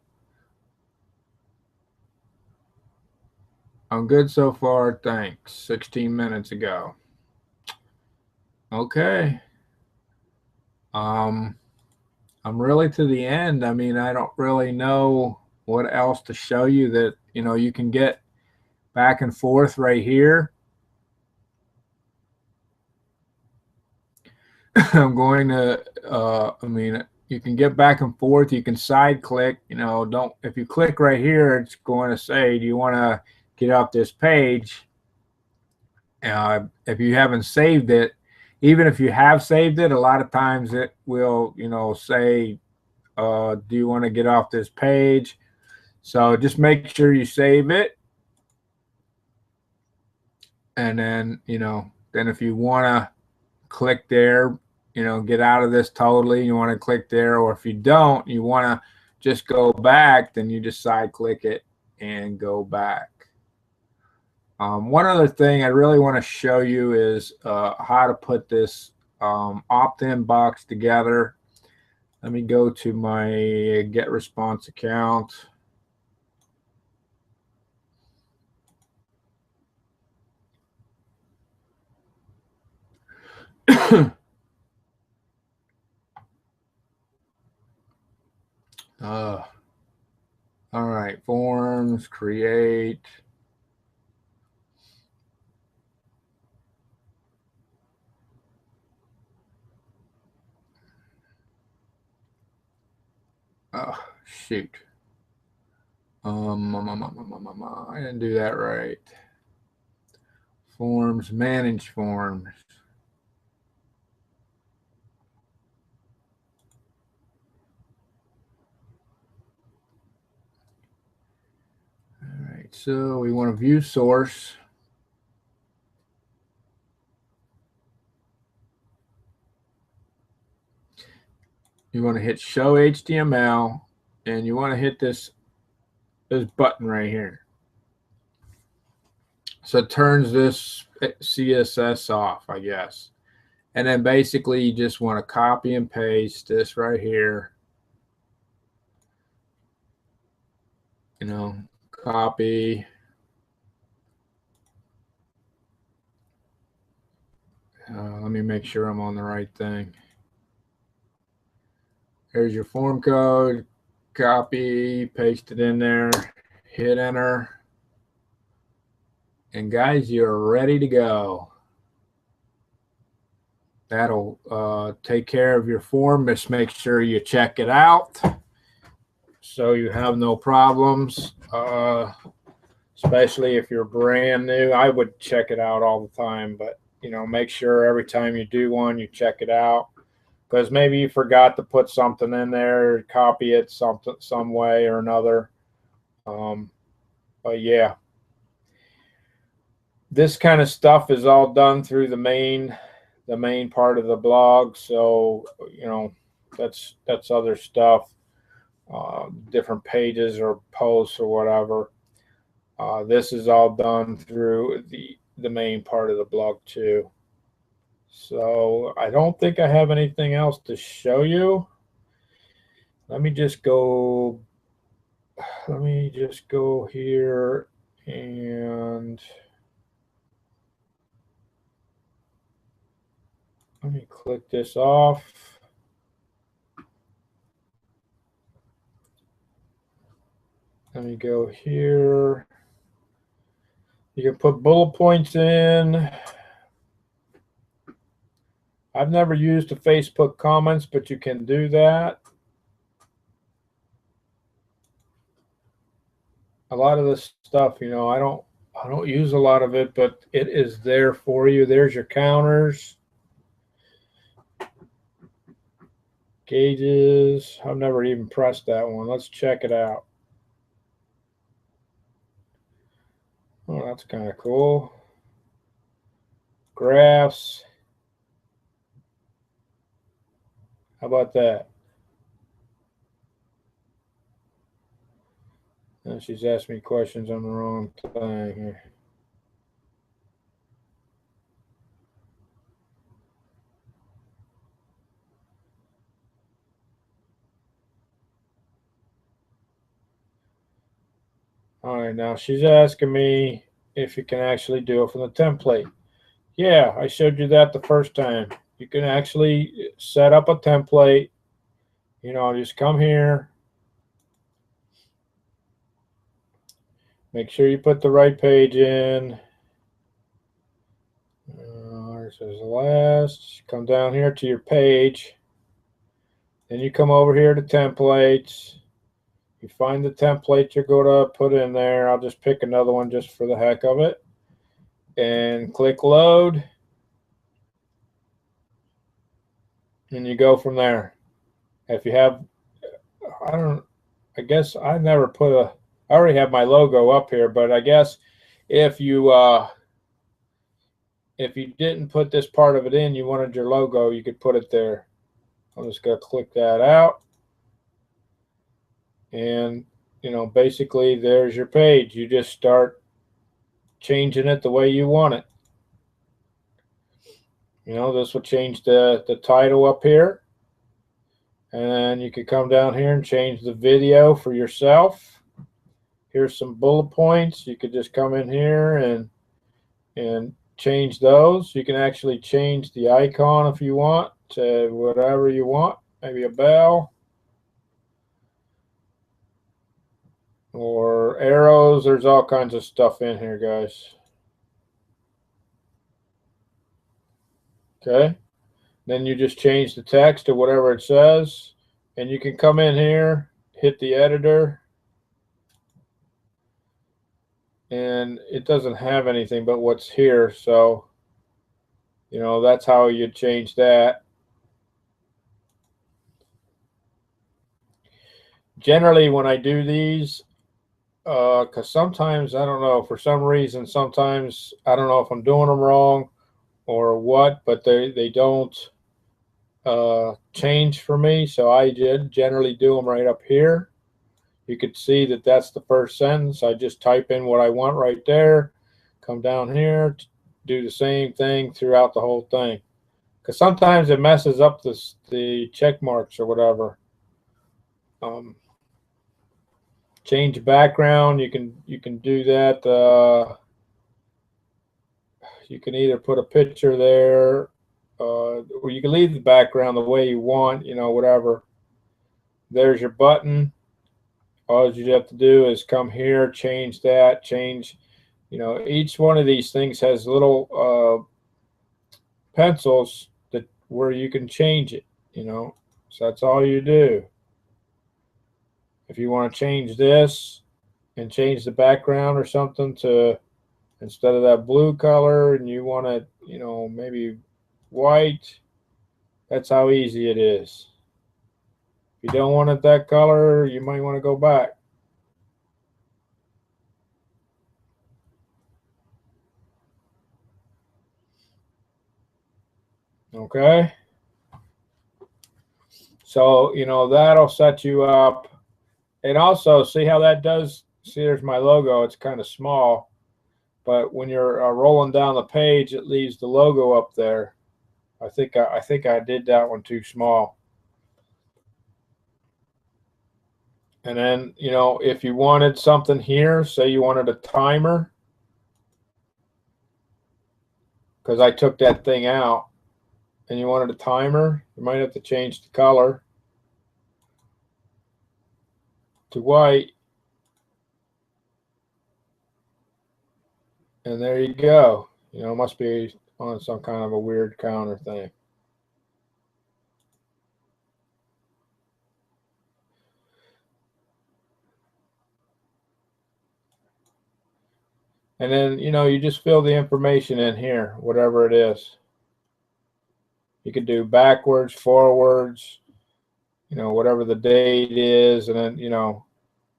I'm good so far, thanks. 16 minutes ago. Okay. I'm really to the end. I mean, I don't really know what else to show you that, you can get back and forth right here. I'm going to, you can get back and forth. You can side click, if you click right here, it's going to say, do you want to get off this page? If you haven't saved it, even if you have saved it, a lot of times it will, say, do you want to get off this page? So just make sure you save it. And then, then if you want to click there, get out of this totally, you want to click there, or if you don't, you want to just go back, then you just side click it and go back. One other thing I really want to show you is how to put this opt-in box together. Let me go to my Get Response account. All right, forms, create. Oh, shoot. I didn't do that right. Forms, manage forms. All right, so we want to view source. You want to hit show HTML, and you want to hit this button right here. So it turns this CSS off, I guess. And then basically you just want to copy and paste this right here. Copy. Let me make sure I'm on the right thing. Here's your form code. Copy, paste it in there, hit enter. And guys, you're ready to go. That'll take care of your form. Just make sure you check it out so you have no problems, especially if you're brand new. I would check it out all the time, but make sure every time you do one, you check it out, because maybe you forgot to put something in there, copy it some way or another. But yeah, this kind of stuff is all done through the main part of the blog. So that's other stuff, different pages or posts or whatever. This is all done through the main part of the blog too. So I don't think I have anything else to show you. Let me just go here and let me click this off. Let me go here. You can put bullet points in. I've never used the Facebook comments, but you can do that. A lot of this stuff, you know, I don't use a lot of it, but it is there for you. There's your counters. Gauges. I've never even pressed that one. Let's check it out. Oh, that's kind of cool. Graphs. How about that? And she's asked me questions on the wrong thing here. All right, now she's asking me if you can actually do it from the template. Yeah, I showed you that the first time. You can actually set up a template. You know, just come here. Make sure you put the right page in. This is the last. Come down here to your page. Then you come over here to templates. You find the template you're going to put in there. I'll just pick another one just for the heck of it. And click load. And you go from there. If you have, I guess I never put I already have my logo up here, but I guess if you didn't put this part of it in, you wanted your logo, you could put it there. I'm just going to click that out. And, you know, basically there's your page. You just start changing it the way you want it. You know, this will change the title up here. And you can come down here and change the video for yourself. Here's some bullet points. You could just come in here and change those. You can actually change the icon if you want to whatever you want. Maybe a bell or arrows. There's all kinds of stuff in here, guys. Okay. Then you just change the text to whatever it says. And you can come in here, hit the editor. And it doesn't have anything but what's here. So, you know, that's how you change that. Generally, when I do these, because sometimes, I don't know, for some reason, sometimes, I don't know if I'm doing them wrong or what, but they don't change for me. So I generally do them right up here. You could see that that's the first sentence. I just type in what I want right there, come down here, do the same thing throughout the whole thing. Because sometimes it messes up the check marks or whatever. Change background. You can do that. You can either put a picture there, or you can leave the background the way you want. You know, whatever. There's your button. All you have to do is come here, change that, change. You know, each one of these things has little pencils where you can change it. You know, so that's all you do. If you want to change this and change the background or something to, instead of that blue color, and you want it, you know, maybe white, that's how easy it is. If you don't want it that color, you might want to go back. Okay. So, you know, that'll set you up. And also, see how that does, see there's my logo, it's kind of small, but when you're rolling down the page, it leaves the logo up there. I think I did that one too small. And then, you know, if you wanted something here, say you wanted a timer, because I took that thing out, and you wanted a timer, you might have to change the color to white. And there you go. You know, it must be on some kind of a weird counter thing. And then, you know, you just fill the information in here, whatever it is. You could do backwards, forwards, you know, whatever the date is. And then, you know,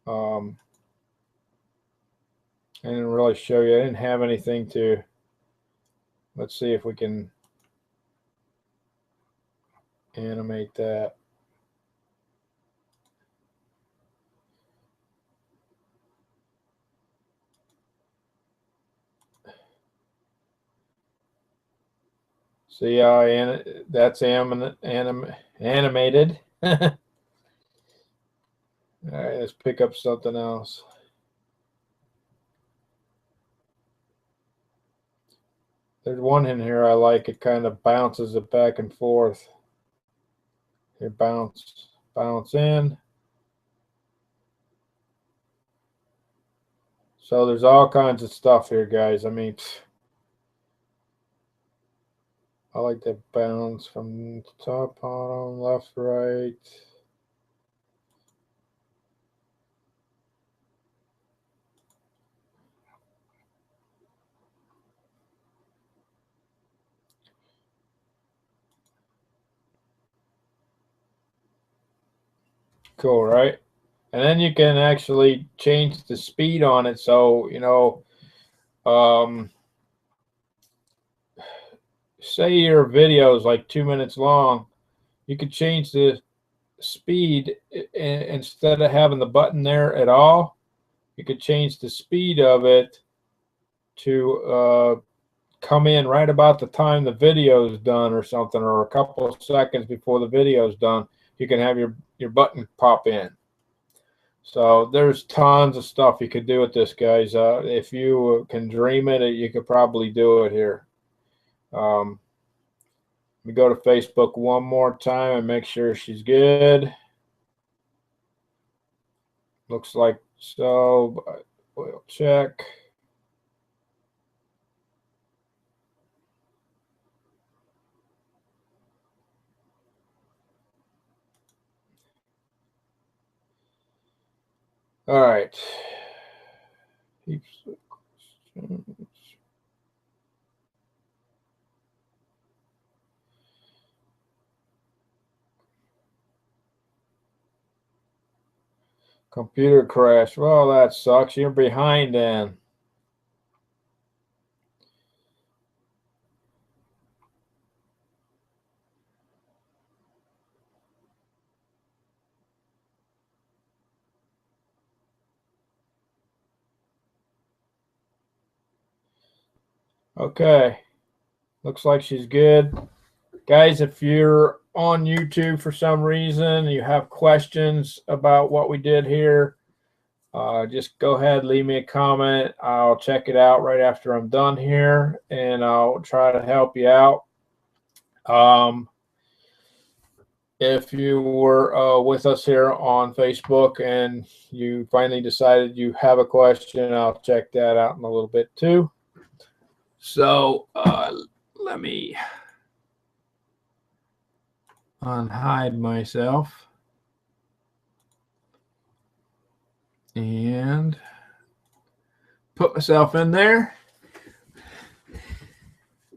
I didn't really show you. I didn't have anything to, let's see if we can animate that. See how that's animated. All right, let's pick up something else. There's one in here I like. It kind of bounces it back and forth. Here, bounce in. So there's all kinds of stuff here, guys. I mean, I like that bounce from top, bottom, left, right. Cool, right? And then you can actually change the speed on it. So, you know, say your video is like 2 minutes long, you could change the speed. Instead of having the button there at all, you could change the speed of it to come in right about the time the video is done or something, or a couple of seconds before the video is done. You can have your button pop in. So there's tons of stuff you could do with this, guys. If you can dream it, you could probably do it here. Let me go to Facebook one more time and make sure she's good. Looks like so. We'll check. All right. Computer crash. Well, that sucks. You're behind then. Okay. Looks like she's good. Guys, if you're on YouTube for some reason, you have questions about what we did here, just go ahead, leave me a comment. I'll check it out right after I'm done here, and I'll try to help you out. If you were with us here on Facebook and you finally decided you have a question, I'll check that out in a little bit too. So let me unhide myself and put myself in there.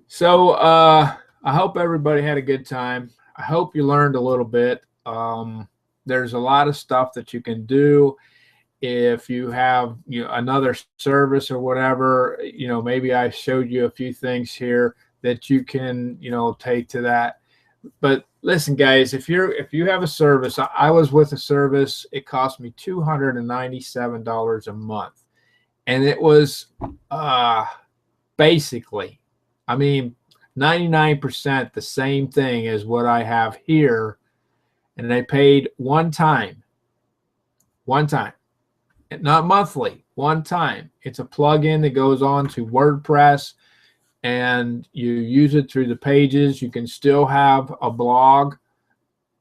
So I hope everybody had a good time. I hope you learned a little bit. There's a lot of stuff that you can do if you have another service or whatever. Maybe I showed you a few things here that you can take to that. But listen, guys, if you have a service, I was with a service. It cost me $297 a month, and it was basically, I mean, 99% the same thing as what I have here. And they paid one time, not monthly, one time. It's a plugin that goes on to WordPress, and you use it through the pages. You can still have a blog,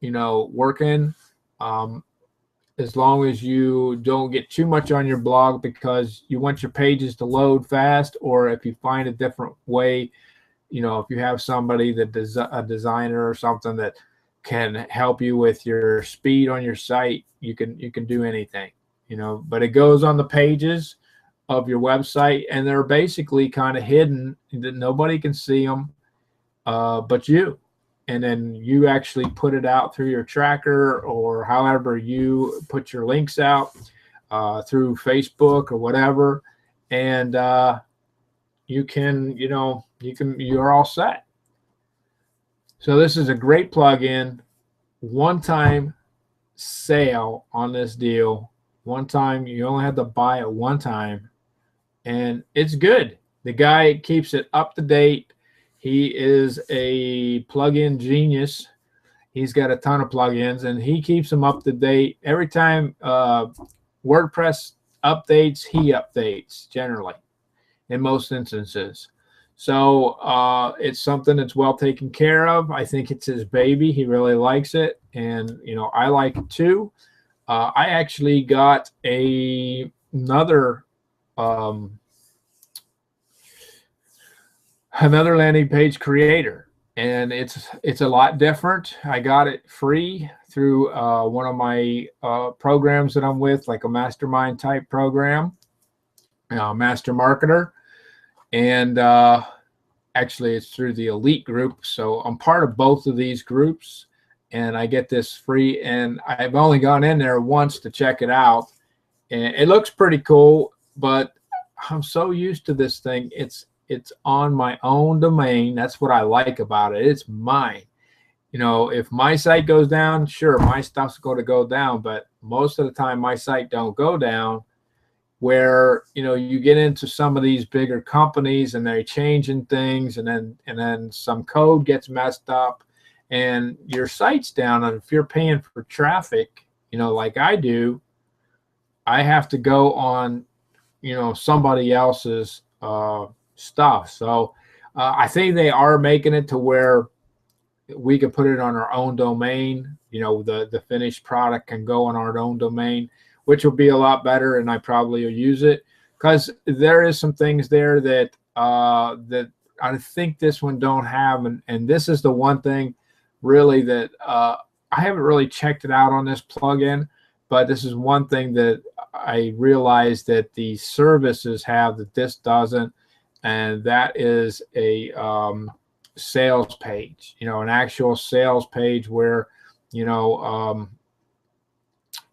working, as long as you don't get too much on your blog, because you want your pages to load fast. Or if you find a different way, if you have somebody that does a designer or something that can help you with your speed on your site, you can do anything, but it goes on the pages of your website, and they're basically kind of hidden that nobody can see them but you. And then you actually put it out through your tracker, or however you put your links out, through Facebook or whatever, and you're all set. So this is a great plugin. One-time sale on this deal. One time, you only have to buy it one time, and it's good. The guy keeps it up to date. He is a plugin genius. He's got a ton of plugins, and he keeps them up to date. Every time WordPress updates, he updates generally in most instances. So it's something that's well taken care of. I think it's his baby. He really likes it, and I like it too. I actually got another landing page creator, and it's a lot different. I got it free through one of my programs that I'm with, like a mastermind type program, Master Marketer. And actually, it's through the elite group. So I'm part of both of these groups, and I get this free. And I've only gone in there once to check it out, and it looks pretty cool. But I'm so used to this thing. It's on my own domain. That's what I like about it. It's mine. If my site goes down, sure, my stuff's going to go down. But most of the time, my site don't go down. Where you get into some of these bigger companies, and they're changing things, and then some code gets messed up, and your site's down. And if you're paying for traffic, like I do, I have to go on somebody else's stuff. So I think they are making it to where we can put it on our own domain. The finished product can go on our own domain, which will be a lot better, and I probably will use it, because there is some things there that that I think this one don't have, and this is the one thing really that I haven't really checked it out on this plugin, but this is one thing that I realized that the services have that this doesn't, and that is a sales page, an actual sales page where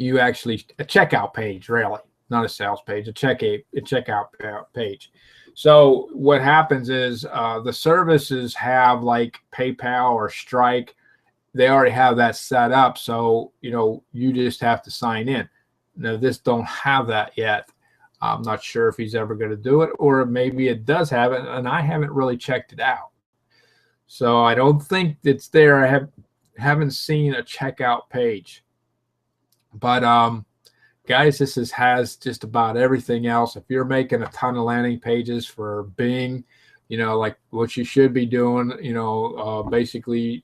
you actually, a checkout page, really, not a sales page, a checkout page. So what happens is the services have, like PayPal or Strike, they already have that set up. So you just have to sign in. Now this don't have that yet. I'm not sure if he's ever going to do it, or maybe it does have it, and I haven't really checked it out. So I don't think it's there. I haven't seen a checkout page. But guys, this has just about everything else. If you're making a ton of landing pages for Bing, like what you should be doing, basically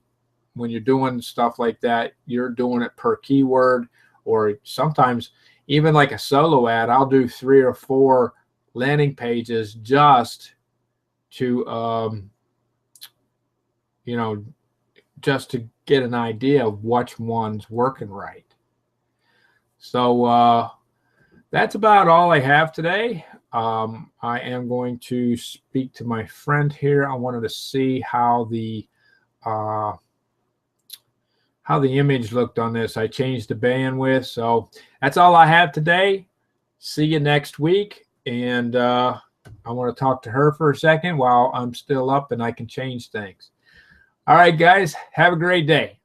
when you're doing stuff like that, you're doing it per keyword, or sometimes even like a solo ad. I'll do 3 or 4 landing pages just to just to get an idea of which one's working right. So that's about all I have today. I am going to speak to my friend here. I wanted to see how the image looked on this. I changed the bandwidth. So that's all I have today. See you next week. And I want to talk to her for a second while I'm still up and I can change things. All right, guys, have a great day.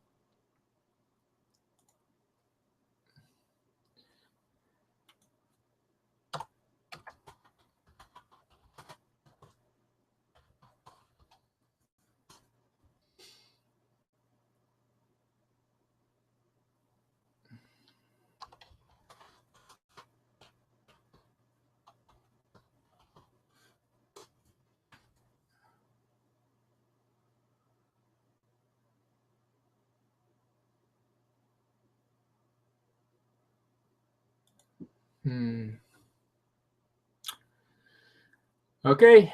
Okay.